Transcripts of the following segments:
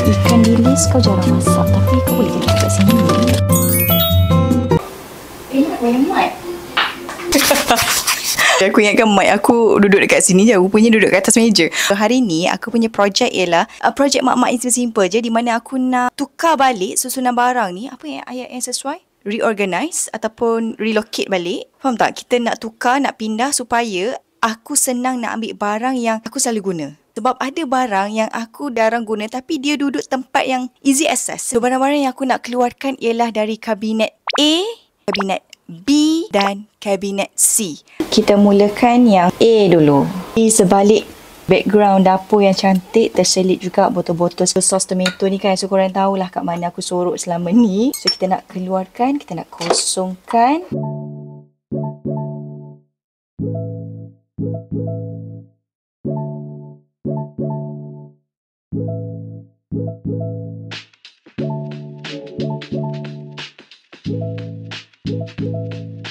Ikan bilis kau jarang masak, tapi kau boleh jadi kat sini. Nak main mat. Aku ingatkan mic aku duduk dekat sini je. Rupanya duduk kat atas meja. Hari ni aku punya projek ialah projek mak-mak yang simple je, di mana aku nak tukar balik susunan barang ni. Apa yang ayat yang sesuai? Reorganize ataupun relocate balik. Faham tak? Kita nak tukar, nak pindah supaya aku senang nak ambil barang yang aku selalu guna. Sebab ada barang yang aku jarang guna tapi dia duduk tempat yang easy access. So barang-barang yang aku nak keluarkan ialah dari kabinet A, kabinet B dan kabinet C. Kita mulakan yang A dulu. Di sebalik background dapur yang cantik, terselit juga botol-botol sos tomato ni kan. So korang tahulah kat mana aku sorok selama ni. So kita nak keluarkan, kita nak kosongkan.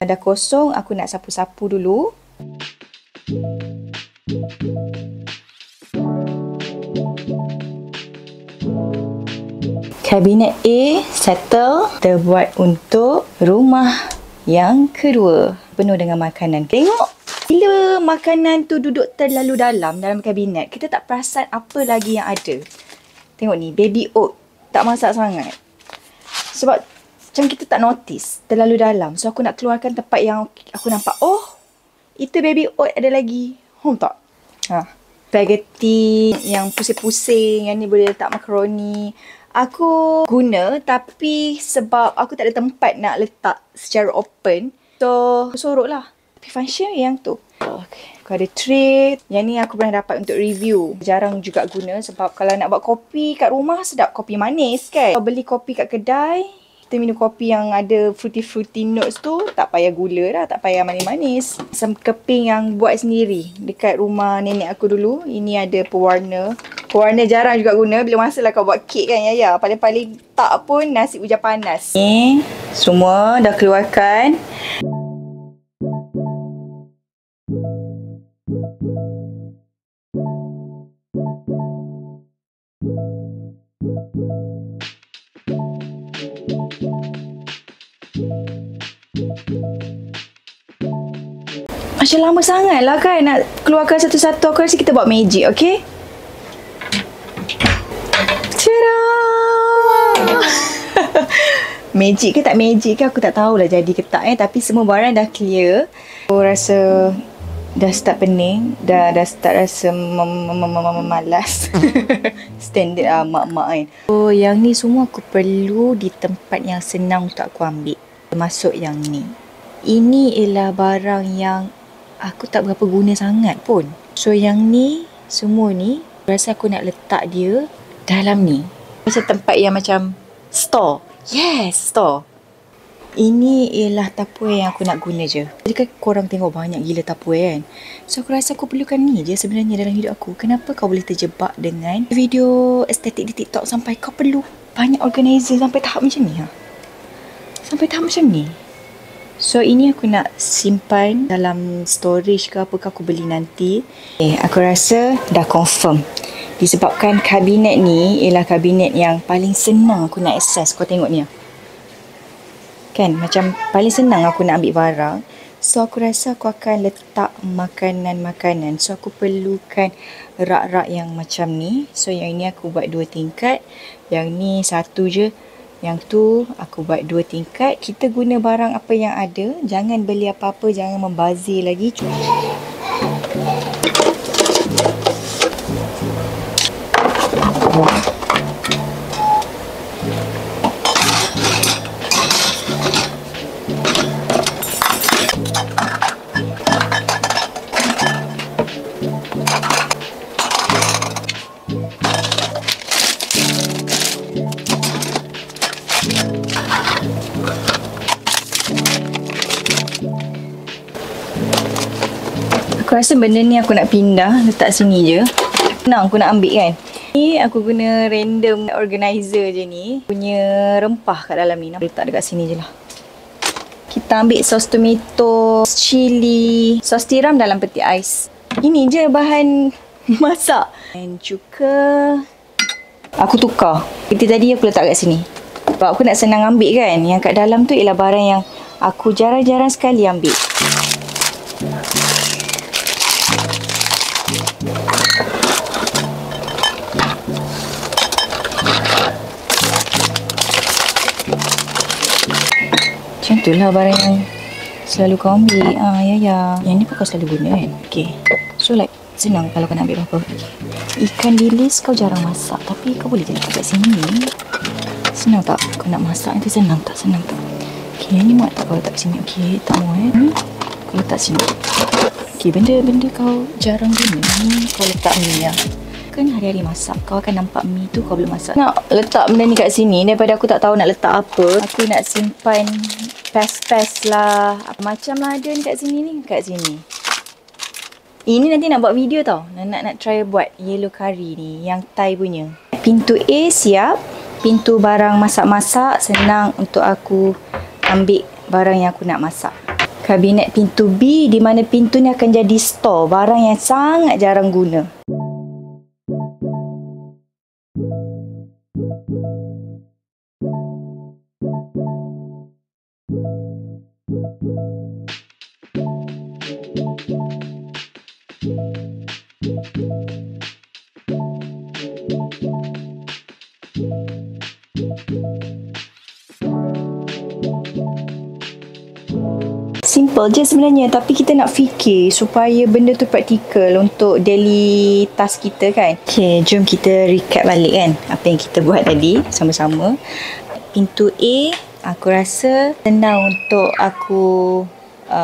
Dah kosong, aku nak sapu-sapu dulu. Kabinet A settle. Kita buat untuk rumah yang kedua. Penuh dengan makanan. Tengok, bila makanan tu duduk terlalu dalam kabinet, kita tak perasan apa lagi yang ada. Tengok ni, baby oat. Tak masak sangat. Sebab macam kita tak notice terlalu dalam. So aku nak keluarkan tempat yang aku nampak, oh, itu baby oat ada lagi. Tak? Spaghetti yang pusing-pusing, yang ni boleh letak makaroni. Aku guna tapi sebab aku tak ada tempat nak letak secara open, so aku sorok lah. Tapi function yang tu. Okay. Aku ada tray. Yang ni aku pernah dapat untuk review. Jarang juga guna sebab kalau nak buat kopi kat rumah, sedap kopi manis kan. Kalau beli kopi kat kedai, kita minum kopi yang ada fruity notes tu, tak payah gula dah, tak payah manis-manis. Asam keping yang buat sendiri dekat rumah nenek aku dulu. Ini ada pewarna. Pewarna jarang juga guna. Bila masa lah kau buat kek kan, ya. Paling-paling tak pun nasi hujan panas. Ni semua dah keluarkan. Macam lama sangat lah kan nak keluarkan satu-satu. Aku rasa kita buat magic, okay? Tada! Magic ke tak magic ke aku tak tahulah jadi ke tak tapi semua barang dah clear. Aku rasa dah start pening, dah start rasa malas. Standard lah mak-mak kan. So yang ni semua aku perlu di tempat yang senang untuk aku ambil. Termasuk yang ni. Ini ialah barang yang aku tak berapa guna sangat pun. So yang ni, semua ni, rasa aku nak letak dia dalam ni. Macam tempat yang macam store. Yes, store. Ini ialah Tupperware yang aku nak guna je. Jadi kan korang tengok banyak gila Tupperware kan. So aku rasa aku perlukan ni je sebenarnya dalam hidup aku. Kenapa kau boleh terjebak dengan video estetik di TikTok sampai kau perlu banyak organizer sampai tahap macam ni? Sampai tahap macam ni. So ini aku nak simpan dalam storage ke apa ke aku beli nanti. Aku rasa dah confirm. Disebabkan kabinet ni ialah kabinet yang paling senang aku nak access. Kau tengok ni. Kan macam paling senang aku nak ambil barang. So aku rasa aku akan letak makanan-makanan. So aku perlukan rak-rak yang macam ni. So yang ini aku buat 2 tingkat. Yang ni 1 je. Yang tu aku buat 2 tingkat. Kita guna barang apa yang ada. Jangan beli apa-apa. Jangan membazir lagi. Aku rasa benda ni aku nak pindah, letak sini je. Senang aku nak ambil kan. Ni aku guna random organizer je ni. Punya rempah kat dalam ni. Letak dekat sini je lah. Kita ambil sos tomato, cili, sos tiram dalam peti ais. Ini je bahan masak. Dan juga aku tukar. Itu tadi aku letak kat sini. Sebab aku nak senang ambil kan. Yang kat dalam tu ialah barang yang aku jarang-jarang sekali ambil. Macam tu lah barang yang selalu kau ambil. Ya. Yang ni pun kau selalu guna kan. Okay. So like senang kalau kau nak ambil apa-apa. Ikan bilis kau jarang masak. Tapi kau boleh jadi kat sini. Senang tak? Kau nak masak nanti senang tak? Senang tak? Okay, yang ni muat tak kau letak sini? Okay, tak muat. Kau letak sini. Okay, benda-benda kau jarang guna ni kau letak ni lah. Kan hari-hari masak, kau akan nampak mi tu kau belum masak. Nak letak benda ni kat sini daripada aku tak tahu nak letak apa. Aku nak simpan pes-pes lah. Macam lah ada ni kat sini ni. Kat sini. Ini nanti nak buat video tau. Nak try buat yellow curry ni. Yang Thai punya. Pintu A siap. Pintu barang masak-masak senang untuk aku ambil barang yang aku nak masak. Kabinet pintu B di mana pintu ni akan jadi store barang yang sangat jarang guna. Simple je sebenarnya, tapi kita nak fikir supaya benda tu praktikal untuk daily task kita kan. Okay, jom kita recap balik kan apa yang kita buat tadi sama-sama. Pintu A, aku rasa senang untuk aku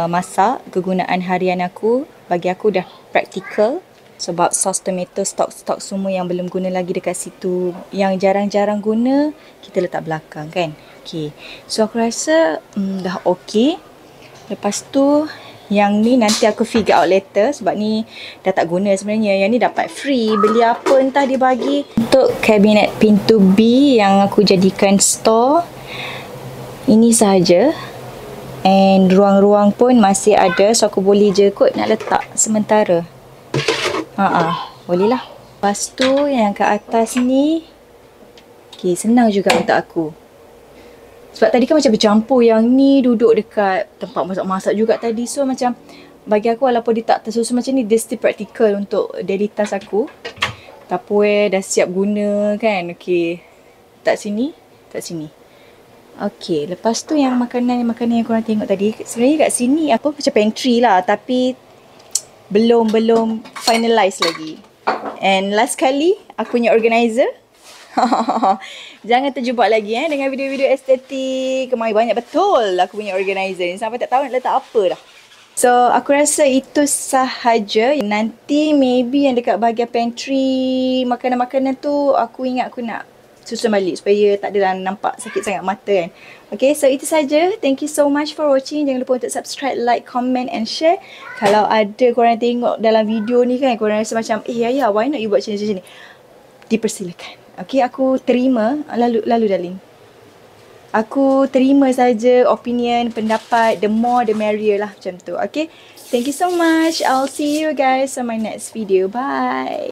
masak. Kegunaan harian aku, bagi aku dah praktikal. Sebab sos tomato, stok-stok semua yang belum guna lagi dekat situ, yang jarang-jarang guna, kita letak belakang kan. Okay, so aku rasa dah okay. Lepas tu yang ni nanti aku figure out later sebab ni dah tak guna sebenarnya. Yang ni dapat free, beli apa entah dia bagi. Untuk kabinet pintu B yang aku jadikan store, ini sahaja. And ruang-ruang pun masih ada, so aku boleh je kot nak letak sementara. Boleh lah. Lepas tu yang kat atas ni, okay, senang juga untuk aku. Sebab tadi kan macam bercampur, yang ni duduk dekat tempat masak-masak juga tadi. So macam bagi aku walaupun dia tak tersusun macam ni, dia still practical untuk daily task aku. Tupperware dah siap guna kan. Okay, tak sini, tak sini. Okay, lepas tu yang makanan yang korang tengok tadi, sebenarnya kat sini apa macam pantry lah, tapi belum finalize lagi. And last kali aku punya organizer. Jangan terjebak lagi dengan video-video estetik. Kemai banyak betul aku punya organizer ni, sampai tak tahu nak letak apa dah. So aku rasa itu sahaja. Nanti maybe yang dekat bahagian pantry, makanan-makanan tu aku ingat aku nak susun balik supaya tak adalah nampak sakit sangat mata kan. Okay, so itu saja. Thank you so much for watching. Jangan lupa untuk subscribe, like, comment and share. Kalau ada korang tengok dalam video ni kan, korang rasa macam Yaya, why not you buat macam ni, dipersilakan. Okay, aku terima. Lalu darling, aku terima saja opinion, pendapat. The more the merrier lah, macam tu. Okay, thank you so much. I'll see you guys on my next video. Bye.